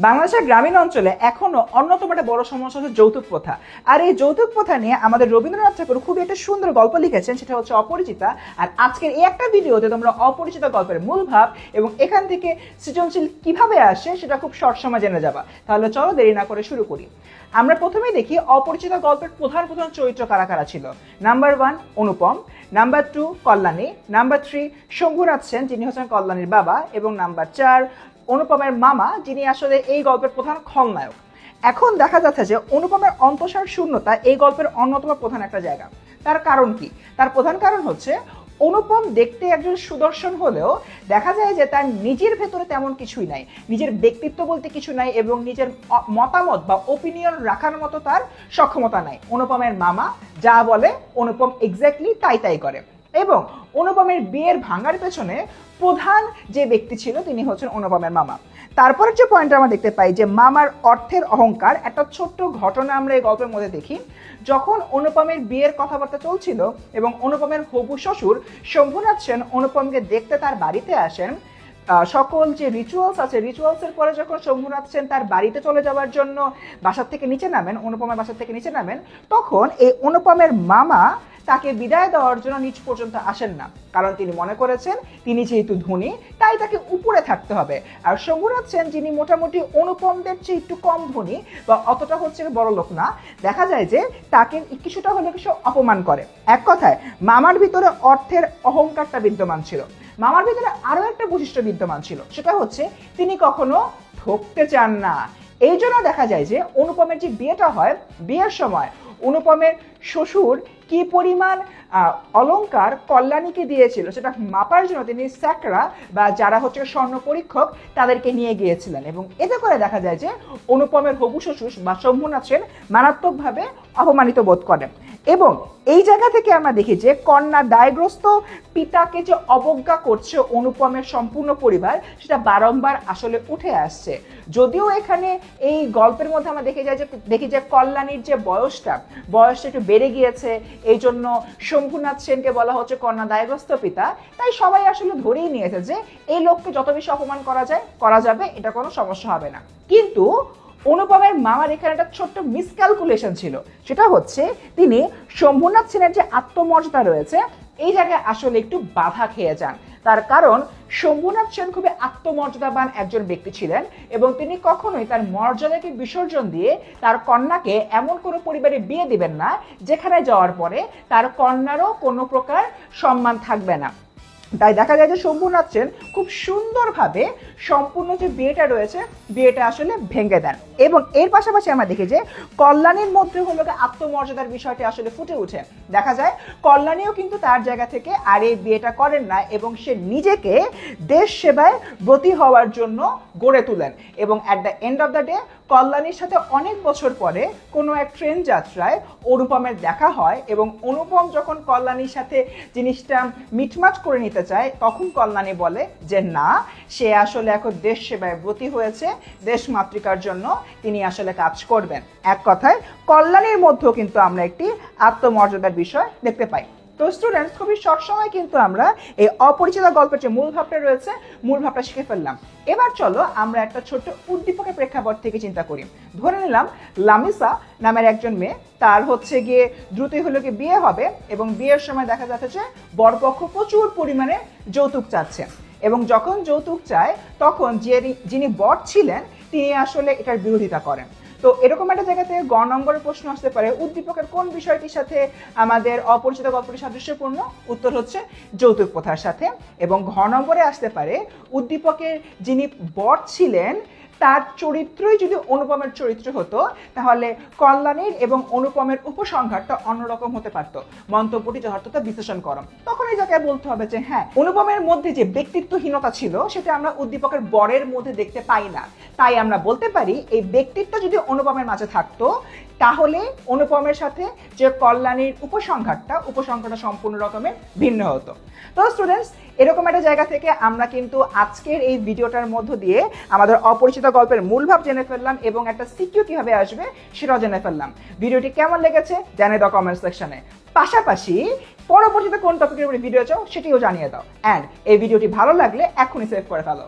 বাংলাদেশের গ্রামীণ অঞ্চলে এখনো অন্যতম একটা বড় সমস্যা হচ্ছে যৌতুক প্রথা। আর এই যৌতুক প্রথা নিয়ে আমাদের রবীন্দ্রনাথ ঠাকুর খুবই একটা সুন্দর গল্প লিখেছেন, সেটা হচ্ছে অপরিচিতা। আর আজকের এই একটা ভিডিওতে তোমরা অপরিচিতা গল্পের মূল ভাব এবং এখান থেকে সৃজনশীল কিভাবে আসে সেটা খুব শর্ট সময় জেনে যাবা। তাহলে চলো দেরি না করে শুরু করি। আমরা প্রথমেই দেখি অপরিচিতা গল্পের প্রধান প্রধান চরিত্র কারা কারা ছিল। নাম্বার 1 অনুপম, নাম্বার 2 কল্যাণী, নাম্বার 3 শম্ভুনাথ সেন যিনি হচ্ছেন কল্যাণীর বাবা, এবং নাম্বার 4 অনুপমের মামা যিনি আসলে এই গল্পের প্রধান খলনায়ক। এখন দেখা যাচ্ছে যে অনুপমের অন্তঃসার শূন্যতা এই গল্পের অন্যতম প্রধান একটা জায়গা। তার কারণ কি? তার প্রধান কারণ হচ্ছে অনুপম দেখতে একজন সুদর্শন হলেও দেখা যায় যে তার নিজের ভেতরে তেমন কিছুই নাই, নিজের ব্যক্তিত্ব বলতে কিছু নাই, এবং নিজের মতামত বা ওপিনিয়ন রাখার মতো তার সক্ষমতা নাই। অনুপমের মামা যা বলে অনুপম এক্স্যাক্টলি তাই তাই করে। এবং অনুপমের বিয়ের ভাঙার পেছনে প্রধান যে ব্যক্তি ছিল তিনি হচ্ছেন অনুপমের মামা। তারপরের যে পয়েন্ট আমরা দেখতে পাই যে মামার অর্থের অহংকার। একটা ছোট্ট ঘটনা আমরা এই গল্পের মধ্যে দেখি। যখন অনুপমের বিয়ের কথাবার্তা চলছিল এবং অনুপমের হবু শ্বশুর শম্ভুনাথ সেন অনুপমকে দেখতে তার বাড়িতে আসেন, সকল যে রিচুয়ালস আছে রিচুয়ালসের পরে যখন শম্ভুনাথ সেন তার বাড়িতে চলে যাওয়ার জন্য বাসার থেকে নিচে নামেন, অনুপমের বাসার থেকে নিচে নামেন, তখন এই অনুপমের মামা তাকে বিদায় দেওয়ার জন্য নিচ পর্যন্ত আসেন না, কারণ তিনি মনে করেছেন তিনি যেহেতু ধনী তাই তাকে উপরে থাকতে হবে। আর শম্ভুনাথ সেন যিনি মোটামুটি অনুপমদের চেয়ে একটু কম ধনী বা অতটা হচ্ছে বড় লোক না, দেখা যায় যে তাকে কিছুটা হলে কিছু অপমান করে। এক কথায় মামার ভিতরে অর্থের অহংকারটা বিদ্যমান ছিল। মামার ভিতরে আরো একটা বৈশিষ্ট্য বিদ্যমান ছিল, সেটা হচ্ছে তিনি কখনো ঠকতে চান না। এই জন্য দেখা যায় যে অনুপমের যে বিয়েটা হয়, বিয়ের সময় অনুপমের শ্বশুর কি পরিমাণ অলংকার কল্যাণীকে দিয়েছিল সেটা মাপার জন্য তিনি স্যাকরা বা যারা হচ্ছে স্বর্ণ পরীক্ষক তাদেরকে নিয়ে গিয়েছিলেন, এবং এতে করে দেখা যায় যে অনুপমের হবু শ্বশুর বা শম্ভুনাথ সেন মারাত্মকভাবে অপমানিত বোধ করেন। এবং এই জায়গা থেকে আমরা দেখি যে কন্যা দায়গ্রস্ত পিতাকে যে অবজ্ঞা করছে অনুপমের সম্পূর্ণ পরিবার, সেটা বারংবার আসলে উঠে আসছে। যদিও এখানে এই গল্পের মধ্যে আমরা দেখি যে কল্যাণীর যে বয়সটা একটু বেড়ে গিয়েছে, এই জন্য শম্ভুনাথ সেনকে বলা হচ্ছে কন্যা দায়গ্রস্ত পিতা। তাই সবাই আসলে ধরেই নিয়েছে যে এই লোককে যত বেশি অপমান করা যাবে এটা কোনো সমস্যা হবে না। কিন্তু অনুপমের মামার এখানে একটা ছোট্ট মিসক্যালকুলেশন ছিল, সেটা হচ্ছে তিনি শম্ভুনাথ সেনের যে আত্মমর্যাদা রয়েছে এই জায়গায় আসলে একটু বাধা খেয়ে যান। তার কারণ শম্ভুনাথ সেন খুবই আত্মমর্যাদাবান একজন ব্যক্তি ছিলেন, এবং তিনি কখনোই তার মর্যাদাকে বিসর্জন দিয়ে তার কন্যাকে এমন কোনো পরিবারে বিয়ে দিবেন না যেখানে যাওয়ার পরে তার কন্যারও কোনো প্রকার সম্মান থাকবে না। তাই দেখা যায় যে শম্ভুনাথ সেন খুব সুন্দরভাবে সম্পূর্ণ যে বিয়েটা রয়েছে বিয়েটা আসলে ভেঙে দেন। এবং এর পাশাপাশি আমরা দেখি যে কল্যাণীর মধ্যে হলো আত্মমর্যাদার বিষয়টি আসলে ফুটে উঠে। দেখা যায় কল্যাণীও কিন্তু তার জায়গা থেকে আর এই বিয়েটা করেন না, এবং সে নিজেকে দেশ সেবায় ব্রতী হওয়ার জন্য গড়ে তুলেন। এবং at the end of the day কল্যাণীর সাথে অনেক বছর পরে কোনো এক ট্রেন যাত্রায় অনুপমের দেখা হয়, এবং অনুপম যখন কল্যাণীর সাথে জিনিসটা মিটমাট করে নিতে চায় তখন কল্যাণী বলে যে না, সে আসলে এখন দেশ সেবায় ব্রতী হয়েছে, দেশ মাতৃকার জন্য তিনি আসলে কাজ করবেন। এক কথায় কল্যাণীর মধ্যেও কিন্তু আমরা একটি আত্মমর্যাদার বিষয় দেখতে পাই। তো স্টুডেন্টস, খুবই শর্ট সময় কিন্তু আমরা এই অপরিচিত গল্পের যে মূল ভাবটা রয়েছে মূল ভাবটা শিখে ফেললাম। এবার চলো আমরা একটা ছোট্ট উদ্দীপকের প্রেক্ষাপট থেকে চিন্তা করি। ধরে নিলাম লামিসা নামের একজন মেয়ে, তার হচ্ছে গিয়ে দ্রুতই হলো গিয়ে বিয়ে হবে, এবং বিয়ের সময় দেখা যাচ্ছে যে বরপক্ষ প্রচুর পরিমাণে যৌতুক চাচ্ছে, এবং যখন যৌতুক চায় তখন যিনি বর ছিলেন তিনি আসলে এটার বিরোধিতা করেন। তো এরকম একটা জায়গা থেকে গ নম্বরের প্রশ্ন আসতে পারে, উদ্দীপকের কোন বিষয়টির সাথে আমাদের অপরিচিত গল্পটি সাদৃশ্যপূর্ণ? উত্তর হচ্ছে যৌতুক প্রথার সাথে। এবং ঘ নম্বরে আসতে পারে, উদ্দীপকের যিনি বর ছিলেন তার চরিত্রই যদি অনুপমের চরিত্র হতো তাহলে কল্যাণীর এবং অনুপমের উপসংহারটা অন্যরকম হতে পারত। মন্তব্যটি যথার্থতা বিশ্লেষণ করো। তখন এই জায়গায় বলতে হবে যে হ্যাঁ, অনুপমের মধ্যে যে ব্যক্তিত্বহীনতা ছিল সেটা আমরা উদ্দীপকের বরের মধ্যে দেখতে পাই না। তাই আমরা বলতে পারি এই ব্যক্তিত্ব যদি অনুপমের মাঝে থাকতো তাহলে অনুপমের সাথে যে কল্যাণীর উপসংহারটা সম্পূর্ণ রকমের ভিন্ন হতো। তো স্টুডেন্টস, এরকম একটা জায়গা থেকে আমরা কিন্তু আজকের এই ভিডিওটার মধ্য দিয়ে আমাদের অপরিচিত গল্পের মূল ভাব জেনে ফেললাম, এবং একটা সিকিউ কিভাবে আসবে সেটাও জেনে ফেললাম। ভিডিওটি কেমন লেগেছে জানিয়ে দাও কমেন্ট সেকশনে। পাশাপাশি পরবর্তীতে কোন টপিকের উপরে ভিডিও চাও সেটিও জানিয়ে দাও। অ্যান্ড এই ভিডিওটি ভালো লাগলে এখনই সেভ করে ফেলো।